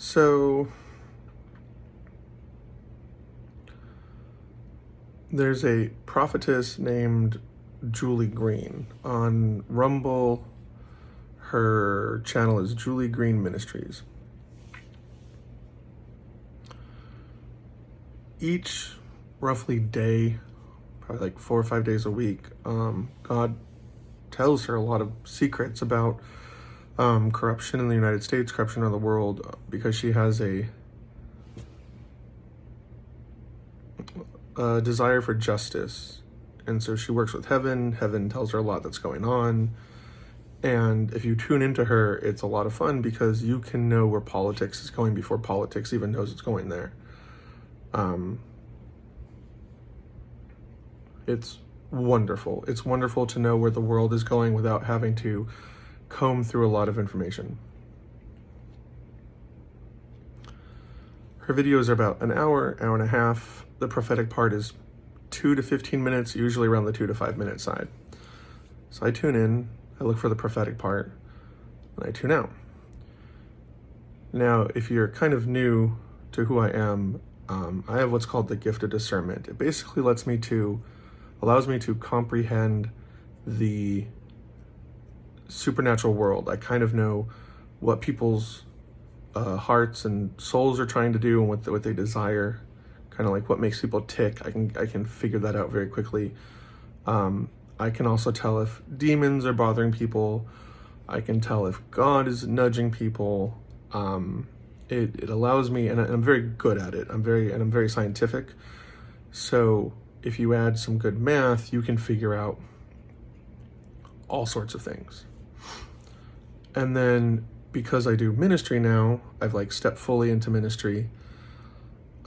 So there's a prophetess named Julie Green on Rumble. Her channel is Julie Green Ministries. Each roughly day, probably like 4 or 5 days a week, God tells her a lot of secrets about corruption in the United States, corruption around the world, because she has a desire for justice. And so she works with heaven. Heaven tells her a lot that's going on. And if you tune into her, it's a lot of fun because you can know where politics is going before politics even knows it's going there. It's wonderful. It's wonderful to know where the world is going without having to comb through a lot of information. Her videos are about an hour, hour and a half. The prophetic part is 2 to 15 minutes, usually around the 2 to 5 minute side. So I tune in, I look for the prophetic part, and I tune out. Now, if you're kind of new to who I am, I have what's called the gift of discernment. It basically allows me to comprehend the supernatural world. I kind of know what people's hearts and souls are trying to do and what they desire, kind of like what makes people tick. I can figure that out very quickly. I can also tell if demons are bothering people. I can tell if God is nudging people. It allows me, and I'm very good at it. I'm very scientific. So if you add some good math, you can figure out all sorts of things. And then because I do ministry now, I've like stepped fully into ministry.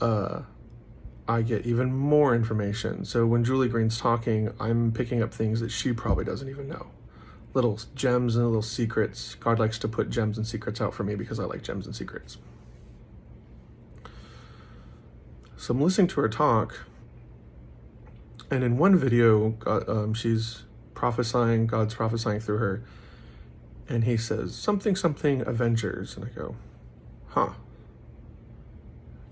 I get even more information. So when Julie Green's talking, I'm picking up things that she probably doesn't even know. Little gems and little secrets. God likes to put gems and secrets out for me because I like gems and secrets. So I'm listening to her talk, and in one video, she's prophesying, God's prophesying through her, and he says, something, Avengers. And I go, huh?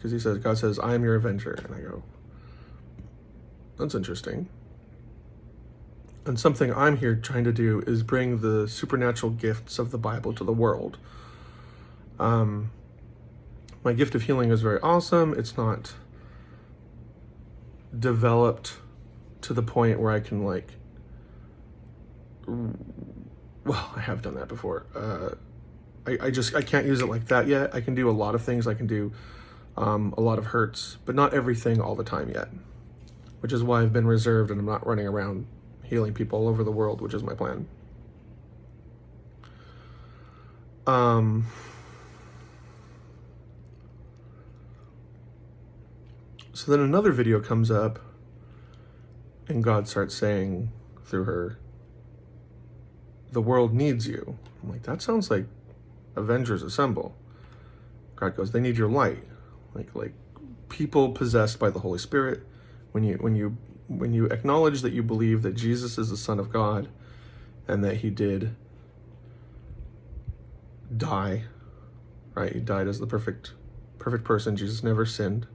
Because God says, I am your Avenger. And I go, that's interesting. And something I'm here trying to do is bring the supernatural gifts of the Bible to the world. My gift of healing is very awesome. It's not developed to the point where I can I have done that before. I can't use it like that yet. I can do a lot of things. I can do a lot of hurts, but not everything all the time yet, which is why I've been reserved and I'm not running around healing people all over the world, which is my plan. So then another video comes up and God starts saying through her, the world needs you. I'm like, that sounds like Avengers Assemble. God goes, they need your light. Like people possessed by the Holy Spirit. When you acknowledge that you believe that Jesus is the Son of God and that he did die, right? He died as the perfect person. Jesus never sinned.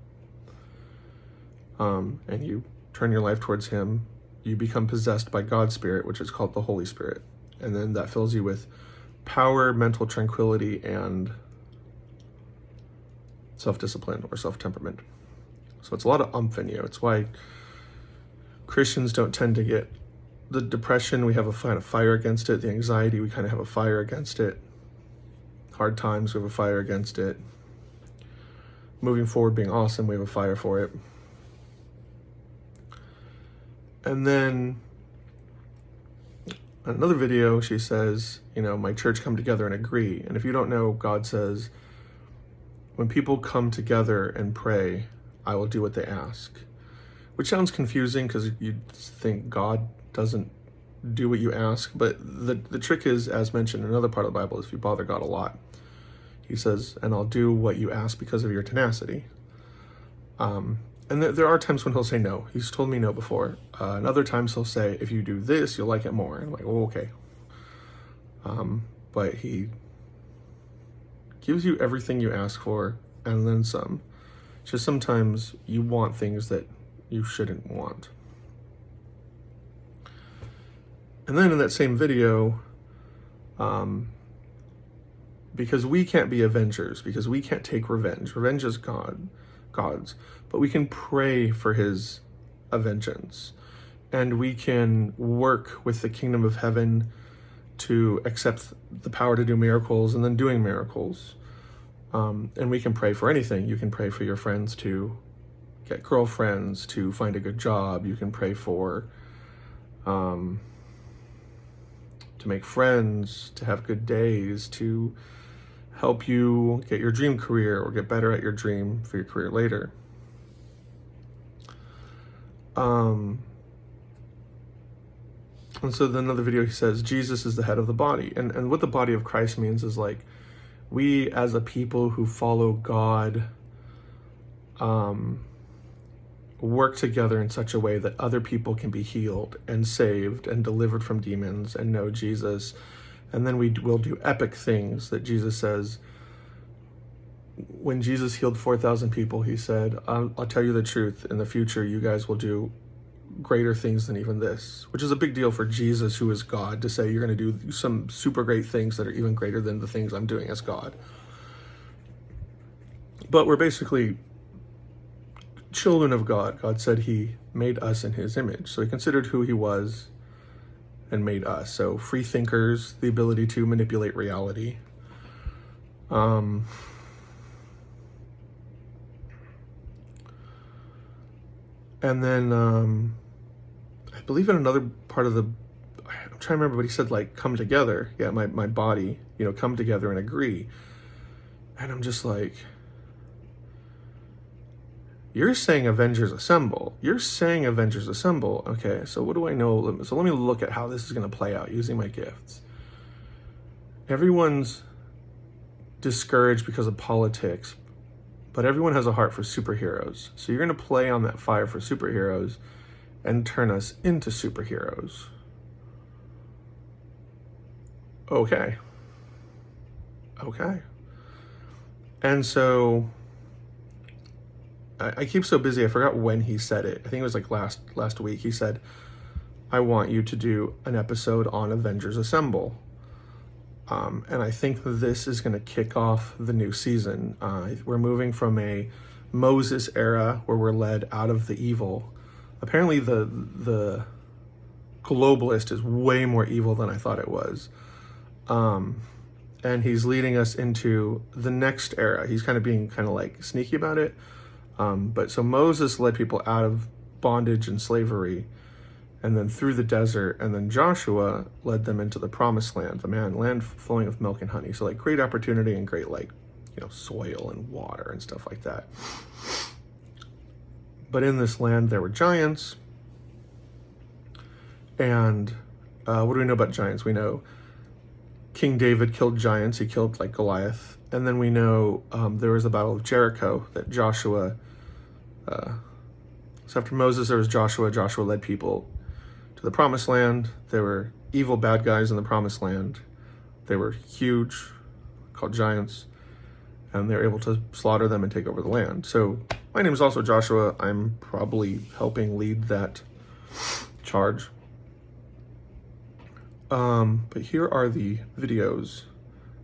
And you turn your life towards him, you become possessed by God's Spirit, which is called the Holy Spirit. And then that fills you with power, mental tranquility, and self-discipline or self-temperament. So it's a lot of in you. It's why Christians don't tend to get the depression. We have a kind of fire against it. The anxiety, we kind of have a fire against it. Hard times, we have a fire against it. Moving forward, being awesome, we have a fire for it. And then in another video, she says, my church come together and agree. And if you don't know, God says, when people come together and pray, I will do what they ask. Which sounds confusing because you think God doesn't do what you ask. But the trick is, as mentioned in another part of the Bible, is if you bother God a lot. He says, and I'll do what you ask because of your tenacity. And there are times when he'll say no. He's told me no before. And other times he'll say, if you do this, you'll like it more. And I'm like, oh, okay. But he gives you everything you ask for and then some. Just sometimes you want things that you shouldn't want. And then in that same video, because we can't be Avengers, because we can't take revenge. Revenge is God's, but we can pray for his vengeance. And we can work with the kingdom of heaven to accept the power to do miracles and then doing miracles. And we can pray for anything. You can pray for your friends to get girlfriends, to find a good job. You can pray for to make friends, to have good days, to help you get your dream career or get better at your dream for your career later. And so then another video, he says, Jesus is the head of the body. And what the body of Christ means is like, we as a people who follow God work together in such a way that other people can be healed and saved and delivered from demons and know Jesus. And then we will do epic things that Jesus says. When Jesus healed 4,000 people, he said, I'll tell you the truth, in the future you guys will do greater things than even this, which is a big deal for Jesus, who is God, to say you're going to do some super great things that are even greater than the things I'm doing as God. But we're basically children of God. God said he made us in his image. So he considered who he was and made us. So free thinkers, the ability to manipulate reality. And then I believe in another part of I'm trying to remember, but he said like, come together. Yeah, my body, come together and agree. And I'm just like, you're saying Avengers Assemble. You're saying Avengers Assemble. Okay, so what do I know? So let me look at how this is going to play out using my gifts. Everyone's discouraged because of politics, but everyone has a heart for superheroes. So you're going to play on that fire for superheroes and turn us into superheroes. Okay. And so I keep so busy, I forgot when he said it. I think it was like last week. He said, I want you to do an episode on Avengers Assemble. And I think this is going to kick off the new season. We're moving from a Moses era where we're led out of the evil. Apparently the globalist is way more evil than I thought it was. And he's leading us into the next era. He's kind of being like sneaky about it. But so Moses led people out of bondage and slavery, and then through the desert, and then Joshua led them into the promised land, land flowing with milk and honey. So like great opportunity and great soil and water and stuff like that. But in this land there were giants. And what do we know about giants? We know King David killed giants. He killed like Goliath. And then we know there was the Battle of Jericho that Joshua, so after Moses, there was Joshua. Joshua led people to the promised land. There were evil bad guys in the promised land. They were huge, called giants, and they were able to slaughter them and take over the land. So my name is also Joshua. I'm probably helping lead that charge. But here are the videos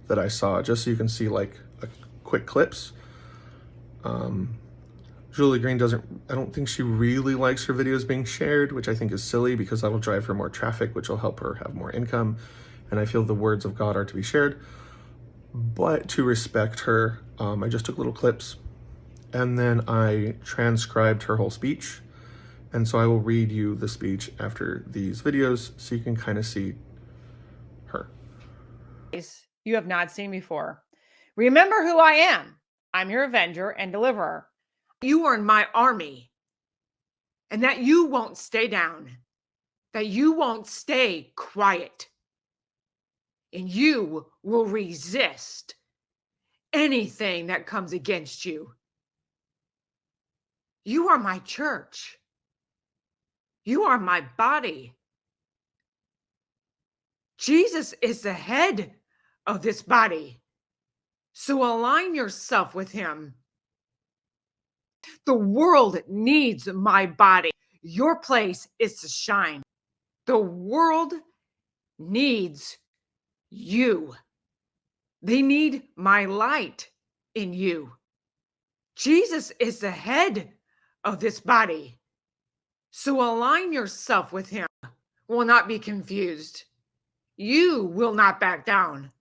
that I saw, just so you can see like quick clips. Julie Green I don't think she really likes her videos being shared, which I think is silly because that'll drive her more traffic, which will help her have more income. And I feel the words of God are to be shared. But to respect her, I just took little clips and then I transcribed her whole speech. And so I will read you the speech after these videos so you can kind of see her. You have not seen before. Remember who I am. I'm your Avenger and Deliverer. You are in my army, and that you won't stay down, that you won't stay quiet, and you will resist anything that comes against you. You are my church. You are my body. Jesus is the head of this body. So align yourself with him. The world needs my body. Your place is to shine. The world needs you. They need my light in you. Jesus is the head of this body. So align yourself with him. Will not be confused. You will not back down.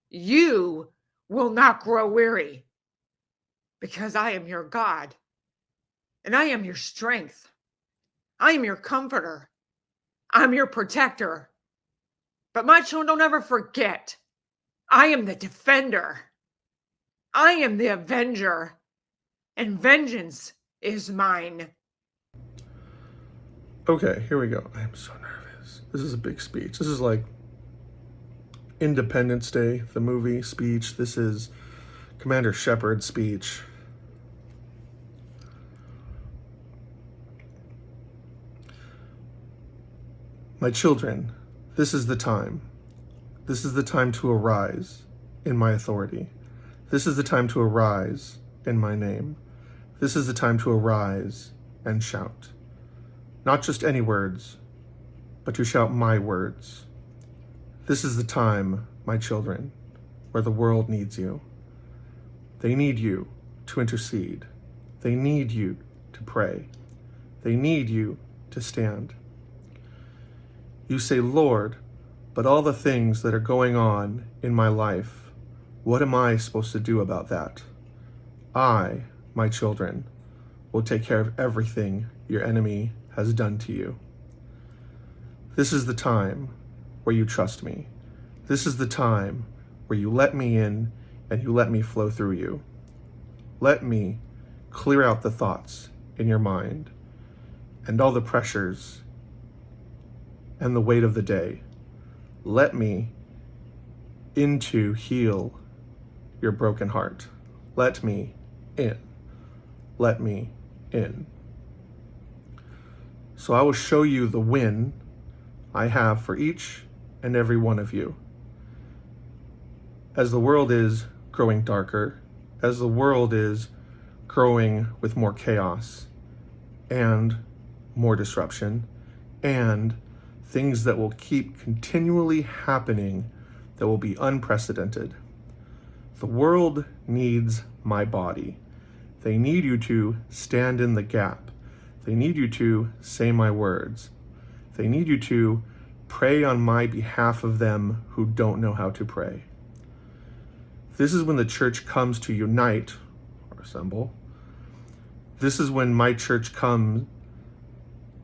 You will not grow weary, because I am your God and I am your strength. I am your comforter. I'm your protector. But my children, don't ever forget, I am the defender. I am the avenger, and vengeance is mine. Okay, here we go. I'm so nervous. This is a big speech. This is like Independence Day, the movie speech. This is Commander Shepard's speech. My children, this is the time. This is the time to arise in my authority. This is the time to arise in my name. This is the time to arise and shout. Not just any words, but to shout my words. This is the time, my children, where the world needs you. They need you to intercede. They need you to pray. They need you to stand. You say, Lord, but all the things that are going on in my life, what am I supposed to do about that? I, my children, will take care of everything your enemy has done to you. This is the time where you trust me. This is the time where you let me in and you let me flow through you. Let me clear out the thoughts in your mind and all the pressures and the weight of the day. Let me into heal your broken heart. Let me in. Let me in. So I will show you the win I have for each and every one of you. As the world is growing darker, as the world is growing with more chaos and more disruption and things that will keep continually happening that will be unprecedented. The world needs my body. They need you to stand in the gap. They need you to say my words. They need you to pray on my behalf of them who don't know how to pray. This is when the church comes to unite or assemble. This is when my church comes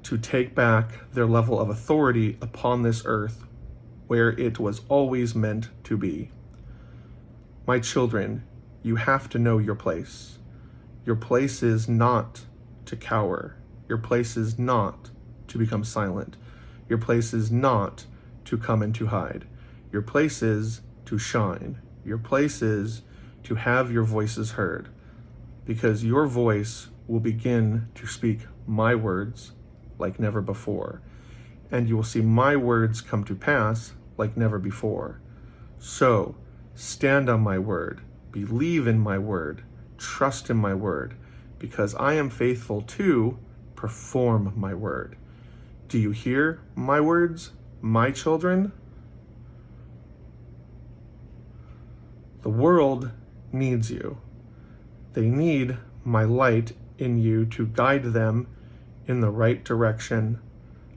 to take back their level of authority upon this earth where it was always meant to be. My children, you have to know your place. Your place is not to cower. Your place is not to become silent. Your place is not to come and to hide. Your place is to shine. Your place is to have your voices heard, because your voice will begin to speak my words like never before, and you will see my words come to pass like never before. So, stand on my word, believe in my word, trust in my word, because I am faithful to perform my word. Do you hear my words, my children? The world needs you. They need my light in you to guide them in the right direction,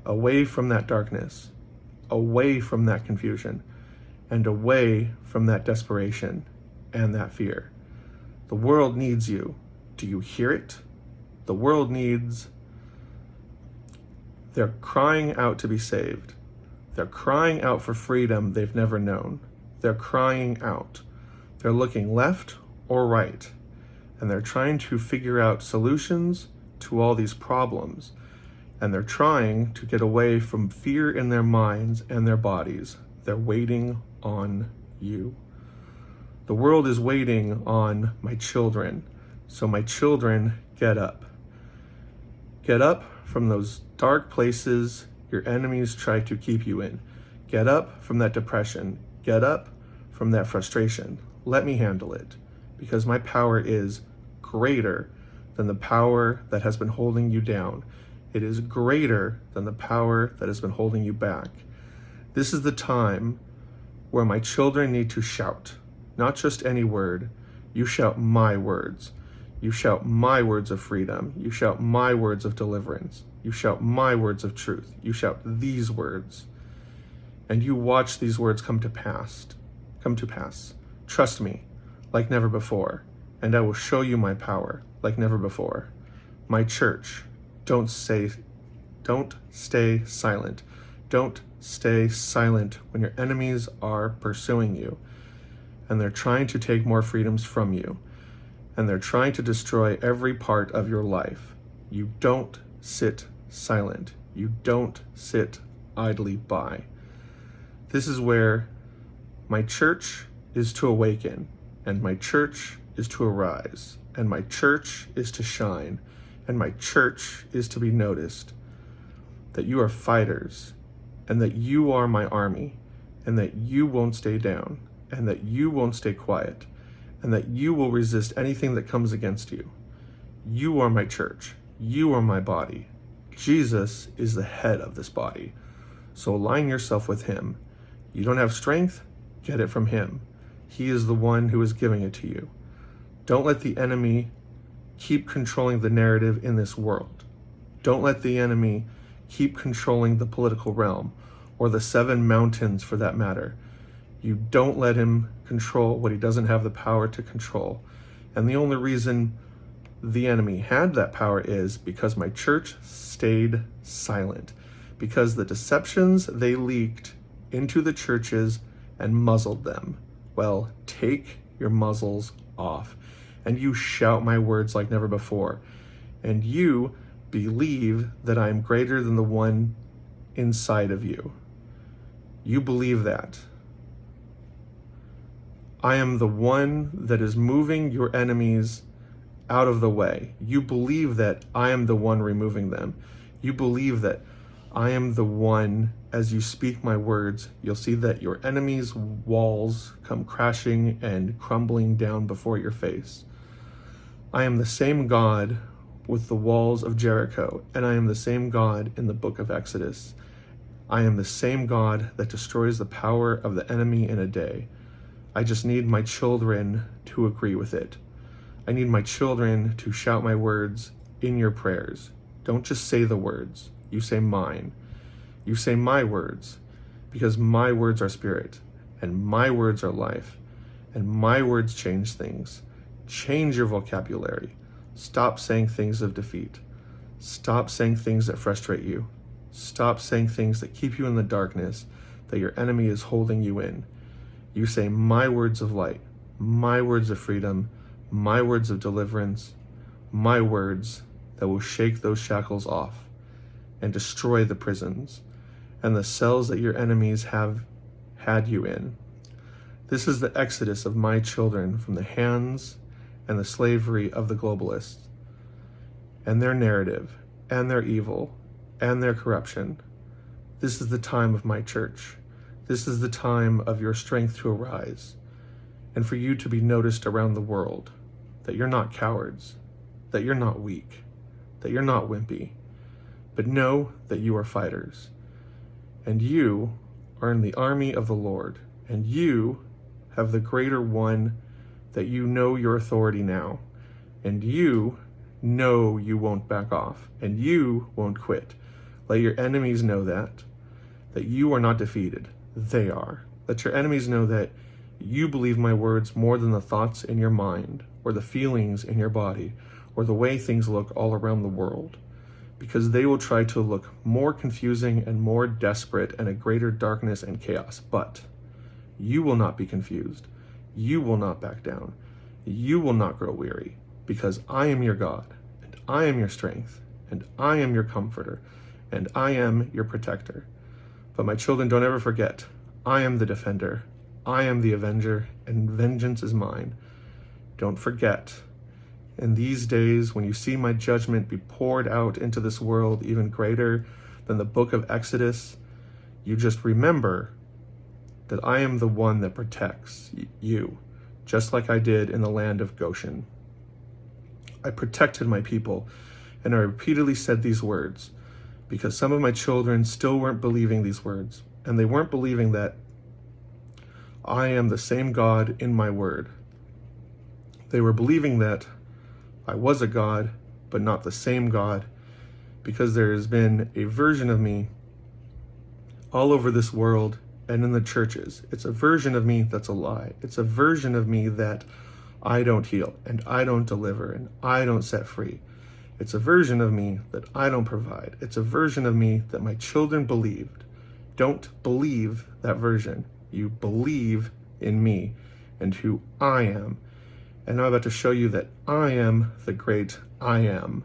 away from that darkness, away from that confusion, and away from that desperation and that fear. The world needs you. Do you hear it? The world needs. They're crying out to be saved. They're crying out for freedom they've never known. They're crying out. They're looking left or right, and they're trying to figure out solutions to all these problems. And they're trying to get away from fear in their minds and their bodies. They're waiting on you. The world is waiting on my children. So my children, get up. Get up from those dark places your enemies try to keep you in. Get up from that depression. Get up from that frustration. Let me handle it, because my power is greater than the power that has been holding you down. It is greater than the power that has been holding you back. This is the time where my children need to shout, not just any word. You shout my words. You shout my words of freedom. You shout my words of deliverance. You shout my words of truth. You shout these words. And you watch these words come to pass. Trust me, like never before, and I will show you my power like never before. My church, don't stay silent. Don't stay silent when your enemies are pursuing you, and they're trying to take more freedoms from you, and they're trying to destroy every part of your life. You don't sit silent. You don't sit idly by. This is where my church is to awaken, and my church is to arise, and my church is to shine, and my church is to be noticed. That you are fighters, and that you are my army, and that you won't stay down, and that you won't stay quiet, and that you will resist anything that comes against you. You are my church. You are my body. Jesus is the head of this body. So align yourself with him. You don't have strength? Get it from him. He is the one who is giving it to you. Don't let the enemy keep controlling the narrative in this world. Don't let the enemy keep controlling the political realm, or the 7 mountains for that matter. You don't let him control what he doesn't have the power to control. And the only reason the enemy had that power is because my church stayed silent, because the deceptions they leaked into the churches and muzzled them. Well, take your muzzles off, and you shout my words like never before, and you believe that I am greater than the one inside of you. You believe that. I am the one that is moving your enemies out of the way. You believe that I am the one removing them. You believe that I am the one, as you speak my words, you'll see that your enemies' walls come crashing and crumbling down before your face. I am the same God with the walls of Jericho, and I am the same God in the book of Exodus. I am the same God that destroys the power of the enemy in a day. I just need my children to agree with it. I need my children to shout my words in your prayers. Don't just say the words. You say mine. You say my words, because my words are spirit, and my words are life, and my words change things. Change your vocabulary. Stop saying things of defeat. Stop saying things that frustrate you. Stop saying things that keep you in the darkness, that your enemy is holding you in. You say my words of light, my words of freedom, my words of deliverance, my words that will shake those shackles off and destroy the prisons and the cells that your enemies have had you in. This is the exodus of my children from the hands and the slavery of the globalists and their narrative and their evil and their corruption. This is the time of my church. This is the time of your strength to arise and for you to be noticed around the world, that you're not cowards, that you're not weak, that you're not wimpy, but know that you are fighters, and you are in the army of the Lord, and you have the greater one, that you know your authority now, and you know you won't back off, and you won't quit. Let your enemies know that you are not defeated. They are. Let your enemies know that you believe my words more than the thoughts in your mind, or the feelings in your body, or the way things look all around the world, because they will try to look more confusing and more desperate and a greater darkness and chaos. But you will not be confused. You will not back down. You will not grow weary, because I am your God, and I am your strength, and I am your comforter, and I am your protector. But my children, don't ever forget, I am the defender, I am the avenger, and vengeance is mine. Don't forget. In these days, when you see my judgment be poured out into this world, even greater than the book of Exodus, you just remember that I am the one that protects you. just like I did in the land of Goshen. I protected my people, and I repeatedly said these words, because some of my children still weren't believing these words, and they weren't believing that I am the same God in my word. They were believing that I was a God, but not the same God, because there has been a version of me all over this world and in the churches. It's a version of me that's a lie. It's a version of me that I don't heal, and I don't deliver, and I don't set free. It's a version of me that I don't provide. It's a version of me that my children believed. Don't believe that version. You believe in me and who I am. And I'm about to show you that I am the great I am.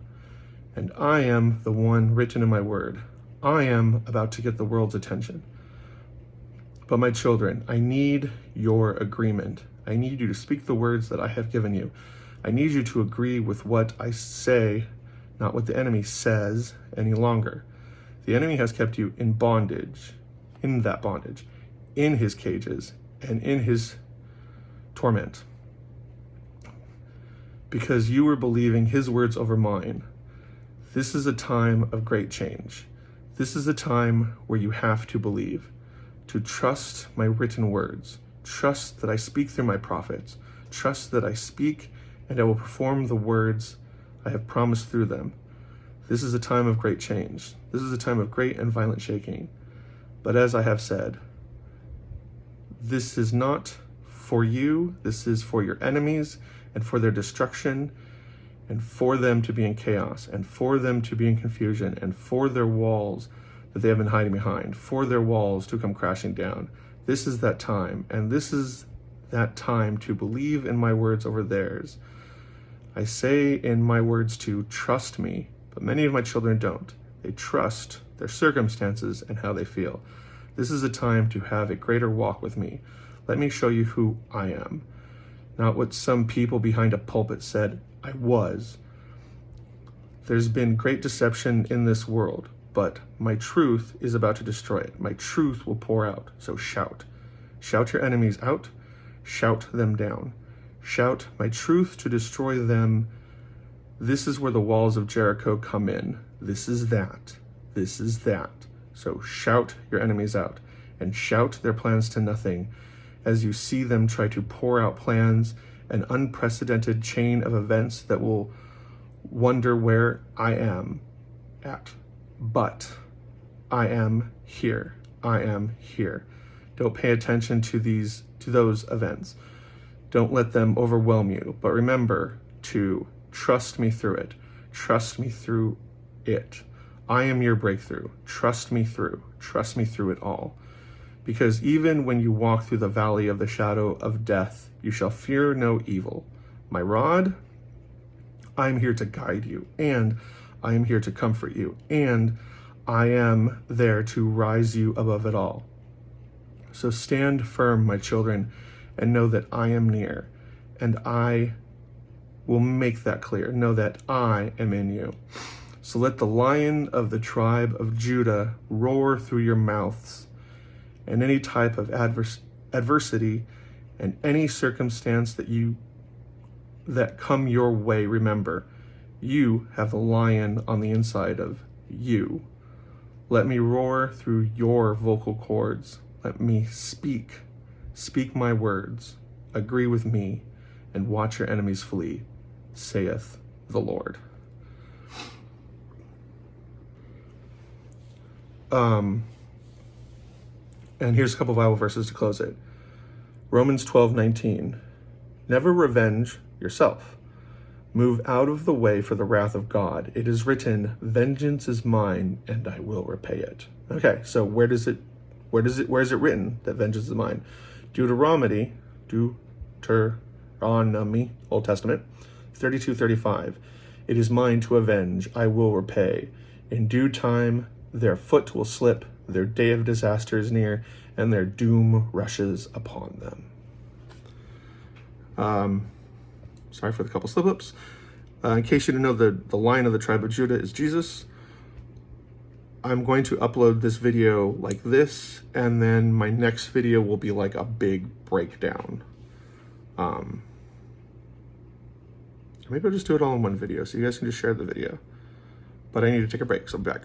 And I am the one written in my word. I am about to get the world's attention. But my children, I need your agreement. I need you to speak the words that I have given you. I need you to agree with what I say, not what the enemy says any longer. The enemy has kept you in bondage, in that bondage, in his cages, and in his torment. Because you were believing his words over mine. This is a time of great change. This is a time where you have to believe, to trust my written words, trust that I speak through my prophets, trust that I speak and I will perform the words I have promised through them. This is a time of great change. This is a time of great and violent shaking. But as I have said, this is not for you. This is for your enemies and for their destruction and for them to be in chaos and for them to be in confusion and for their walls that they have been hiding behind, for their walls to come crashing down. This is that time, and this is that time to believe in my words over theirs. I say in my words to trust me, but many of my children don't. They trust their circumstances and how they feel. This is a time to have a greater walk with me. Let me show you who I am, not what some people behind a pulpit said I was. There's been great deception in this world, but my truth is about to destroy it. My truth will pour out, so shout. Shout your enemies out, shout them down. Shout my truth to destroy them. This is where the walls of Jericho come in. This is that. This is that. So shout your enemies out and shout their plans to nothing as you see them try to pour out plans, an unprecedented chain of events that will wonder where I am at. But I am here. I am here. Don't pay attention to those events. Don't let them overwhelm you. But remember to trust me through it. Trust me through it. I am your breakthrough. Trust me through. Trust me through it all. Because even when you walk through the valley of the shadow of death, you shall fear no evil. My rod, I am here to guide you, and I am here to comfort you, and I am there to rise you above it all. So stand firm, my children, and know that I am near, and I will make that clear. Know that I am in you. So let the Lion of the tribe of Judah roar through your mouths, and any type of adversity and any circumstance that come your way, remember, you have the lion on the inside of you. Let me roar through your vocal cords. Let me speak my words, agree with me, and watch your enemies flee, saith the Lord. And here's a couple Bible verses to close it. Romans 12:19. Never revenge yourself. Move out of the way for the wrath of God. It is written, vengeance is mine, and I will repay it. Okay, so where is it written that vengeance is mine? Deuteronomy, Old Testament, 32:35. It is mine to avenge, I will repay. In due time, their foot will slip, their day of disaster is near, and their doom rushes upon them. Sorry for the couple slip-ups. In case you didn't know, the Lion of the tribe of Judah is Jesus. I'm going to upload this video like this, and then my next video will be like a big breakdown. Maybe I'll just do it all in one video so you guys can just share the video. But I need to take a break, so I'll be back.